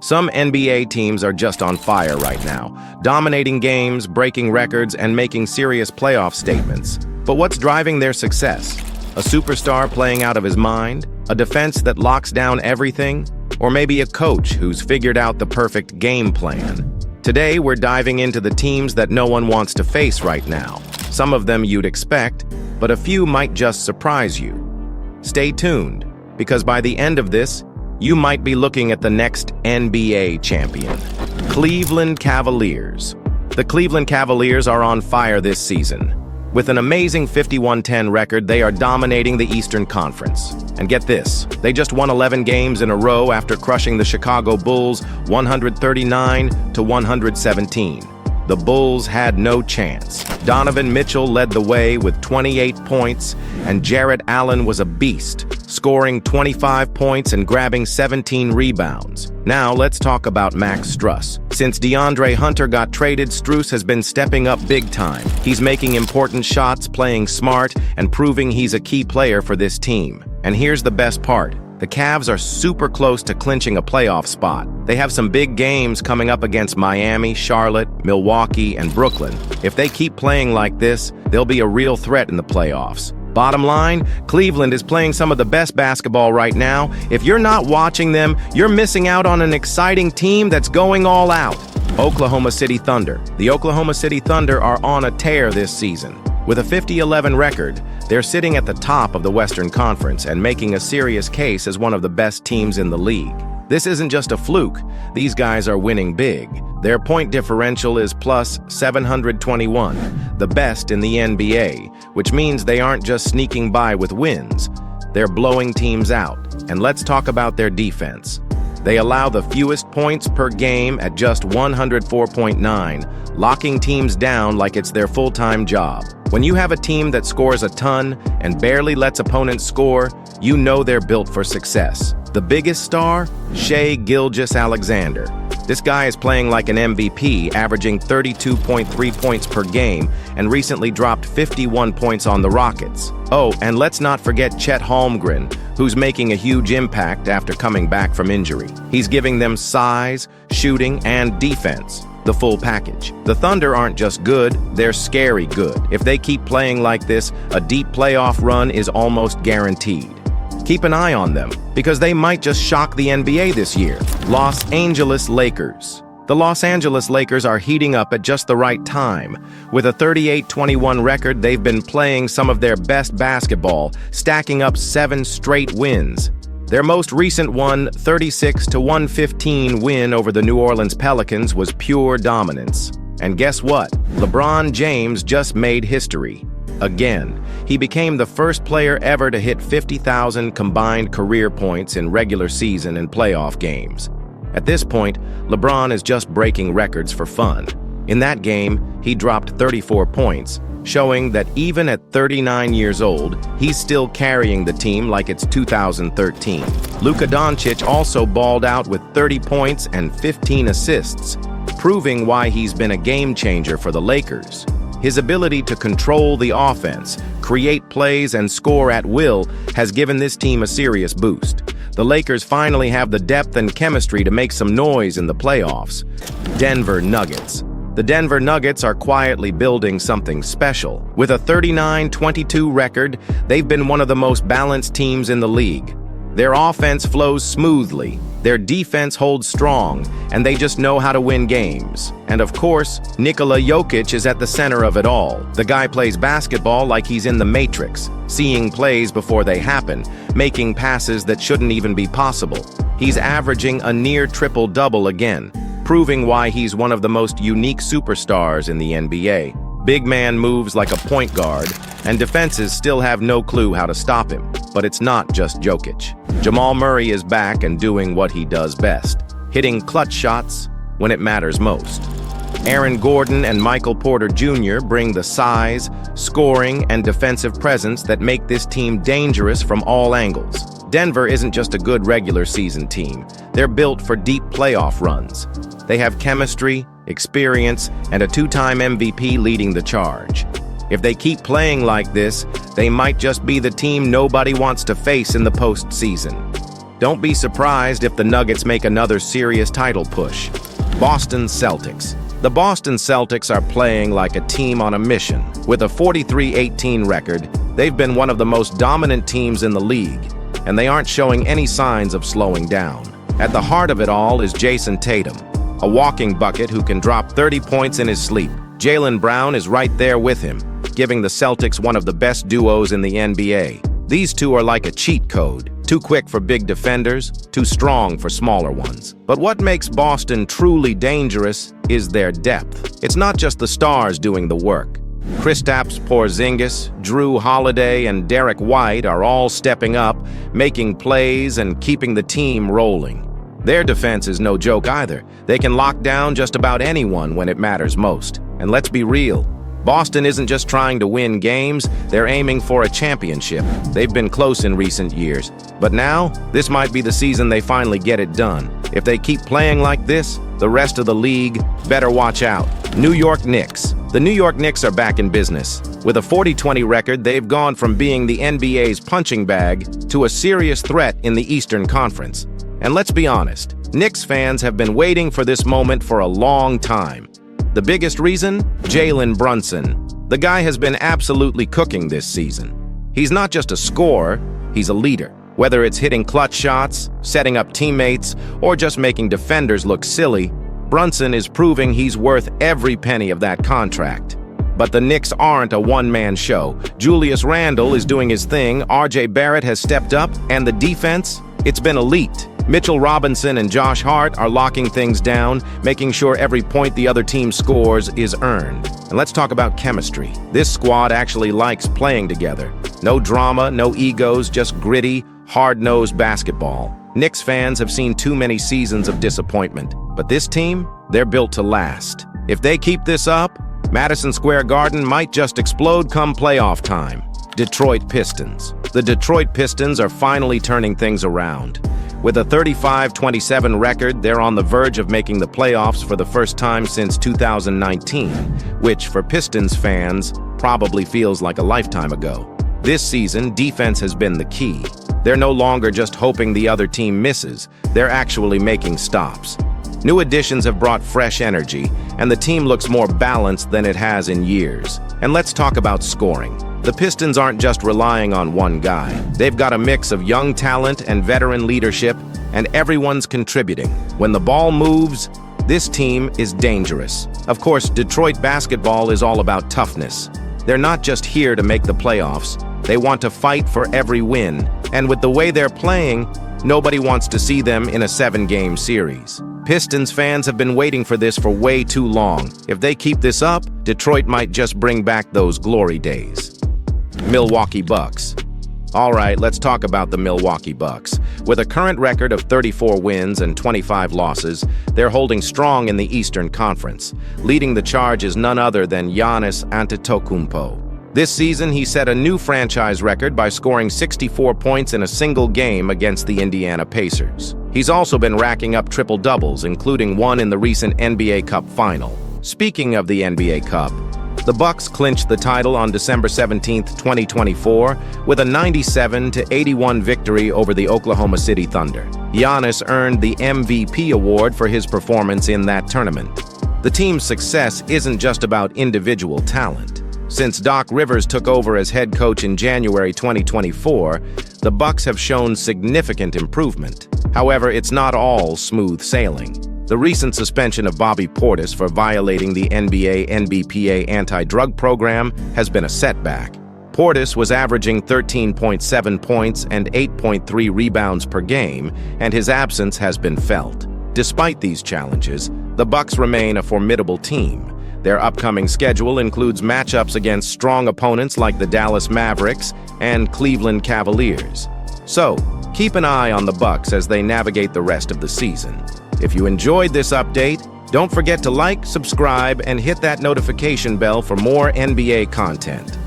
Some NBA teams are just on fire right now, dominating games, breaking records, and making serious playoff statements. But what's driving their success? A superstar playing out of his mind? A defense that locks down everything? Or maybe a coach who's figured out the perfect game plan? Today, we're diving into the teams that no one wants to face right now. Some of them you'd expect, but a few might just surprise you. Stay tuned, because by the end of this, you might be looking at the next NBA champion. Cleveland Cavaliers. The Cleveland Cavaliers are on fire this season. With an amazing 51-10 record, they are dominating the Eastern Conference. And get this, they just won 11 games in a row after crushing the Chicago Bulls 139-117. The Bulls had no chance. Donovan Mitchell led the way with 28 points, and Jarrett Allen was a beast, scoring 25 points and grabbing 17 rebounds. Now let's talk about Max Strus. Since DeAndre Hunter got traded, Strus has been stepping up big time. He's making important shots, playing smart, and proving he's a key player for this team. And here's the best part. The Cavs are super close to clinching a playoff spot. They have some big games coming up against Miami, Charlotte, Milwaukee, and Brooklyn. If they keep playing like this, they'll be a real threat in the playoffs. Bottom line, Cleveland is playing some of the best basketball right now. If you're not watching them, you're missing out on an exciting team that's going all out. Oklahoma City Thunder. The Oklahoma City Thunder are on a tear this season. With a 50-11 record, they're sitting at the top of the Western Conference and making a serious case as one of the best teams in the league. This isn't just a fluke. These guys are winning big. Their point differential is plus 721, the best in the NBA, which means they aren't just sneaking by with wins. They're blowing teams out. And let's talk about their defense. They allow the fewest points per game at just 104.9, locking teams down like it's their full-time job. When you have a team that scores a ton and barely lets opponents score, you know they're built for success. The biggest star? Shai Gilgeous-Alexander. This guy is playing like an MVP, averaging 32.3 points per game, and recently dropped 51 points on the Rockets. Oh, and let's not forget Chet Holmgren, who's making a huge impact after coming back from injury. He's giving them size, shooting, and defense. The full package. The Thunder aren't just good, they're scary good. If they keep playing like this, a deep playoff run is almost guaranteed. Keep an eye on them, because they might just shock the NBA this year. Los Angeles Lakers. The Los Angeles Lakers are heating up at just the right time. With a 38-21 record, they've been playing some of their best basketball, stacking up 7 straight wins. Their most recent one, 36-115 win over the New Orleans Pelicans, was pure dominance. And guess what? LeBron James just made history. Again, he became the first player ever to hit 50,000 combined career points in regular season and playoff games. At this point, LeBron is just breaking records for fun. In that game, he dropped 34 points, showing that even at 39 years old, he's still carrying the team like it's 2013. Luka Doncic also balled out with 30 points and 15 assists, proving why he's been a game changer for the Lakers. His ability to control the offense, create plays, and score at will has given this team a serious boost. The Lakers finally have the depth and chemistry to make some noise in the playoffs. Denver Nuggets. The Denver Nuggets are quietly building something special. With a 39-22 record, they've been one of the most balanced teams in the league. Their offense flows smoothly, their defense holds strong, and they just know how to win games. And of course, Nikola Jokic is at the center of it all. The guy plays basketball like he's in the Matrix, seeing plays before they happen, making passes that shouldn't even be possible. He's averaging a near triple-double again, proving why he's one of the most unique superstars in the NBA. Big man moves like a point guard, and defenses still have no clue how to stop him. But it's not just Jokic. Jamal Murray is back and doing what he does best, hitting clutch shots when it matters most. Aaron Gordon and Michael Porter Jr. bring the size, scoring, and defensive presence that make this team dangerous from all angles. Denver isn't just a good regular season team. They're built for deep playoff runs. They have chemistry, experience, and a 2-time MVP leading the charge. If they keep playing like this, they might just be the team nobody wants to face in the postseason. Don't be surprised if the Nuggets make another serious title push. Boston Celtics. The Boston Celtics are playing like a team on a mission. With a 43-18 record, they've been one of the most dominant teams in the league, and they aren't showing any signs of slowing down. At the heart of it all is Jason Tatum, a walking bucket who can drop 30 points in his sleep. Jaylen Brown is right there with him, giving the Celtics one of the best duos in the NBA. These two are like a cheat code, too quick for big defenders, too strong for smaller ones. But what makes Boston truly dangerous is their depth. It's not just the stars doing the work. Kristaps Porzingis, Drew Holiday, and Derek White are all stepping up, making plays and keeping the team rolling. Their defense is no joke either. They can lock down just about anyone when it matters most. And let's be real, Boston isn't just trying to win games, they're aiming for a championship. They've been close in recent years, but now, this might be the season they finally get it done. If they keep playing like this, the rest of the league better watch out. New York Knicks. The New York Knicks are back in business. With a 40-20 record, they've gone from being the NBA's punching bag to a serious threat in the Eastern Conference. And let's be honest, Knicks fans have been waiting for this moment for a long time. The biggest reason? Jalen Brunson. The guy has been absolutely cooking this season. He's not just a scorer, he's a leader. Whether it's hitting clutch shots, setting up teammates, or just making defenders look silly, Brunson is proving he's worth every penny of that contract. But the Knicks aren't a one-man show. Julius Randle is doing his thing, R.J. Barrett has stepped up, and the defense? It's been elite. Mitchell Robinson and Josh Hart are locking things down, making sure every point the other team scores is earned. And let's talk about chemistry. This squad actually likes playing together. No drama, no egos, just gritty, hard-nosed basketball. Knicks fans have seen too many seasons of disappointment. But this team, they're built to last. If they keep this up, Madison Square Garden might just explode come playoff time. Detroit Pistons. The Detroit Pistons are finally turning things around. With a 35-27 record, they're on the verge of making the playoffs for the first time since 2019, which for Pistons fans probably feels like a lifetime ago. This season, defense has been the key. They're no longer just hoping the other team misses, they're actually making stops. New additions have brought fresh energy, and the team looks more balanced than it has in years. And let's talk about scoring. The Pistons aren't just relying on one guy. They've got a mix of young talent and veteran leadership, and everyone's contributing. When the ball moves, this team is dangerous. Of course, Detroit basketball is all about toughness. They're not just here to make the playoffs. They want to fight for every win. And with the way they're playing, nobody wants to see them in a 7-game series. Pistons fans have been waiting for this for way too long. If they keep this up, Detroit might just bring back those glory days. Milwaukee Bucks. All right, let's talk about the Milwaukee Bucks. With a current record of 34 wins and 25 losses, they're holding strong in the Eastern Conference. Leading the charge is none other than Giannis Antetokounmpo. This season, he set a new franchise record by scoring 64 points in a single game against the Indiana Pacers. He's also been racking up triple-doubles, including one in the recent NBA Cup final. Speaking of the NBA Cup, the Bucks clinched the title on December 17, 2024, with a 97-81 victory over the Oklahoma City Thunder. Giannis earned the MVP award for his performance in that tournament. The team's success isn't just about individual talent. Since Doc Rivers took over as head coach in January 2024, the Bucks have shown significant improvement. However, it's not all smooth sailing. The recent suspension of Bobby Portis for violating the NBA-NBPA anti-drug program has been a setback. Portis was averaging 13.7 points and 8.3 rebounds per game, and his absence has been felt. Despite these challenges, the Bucks remain a formidable team. Their upcoming schedule includes matchups against strong opponents like the Dallas Mavericks and Cleveland Cavaliers. So, keep an eye on the Bucks as they navigate the rest of the season. If you enjoyed this update, don't forget to like, subscribe, and hit that notification bell for more NBA content.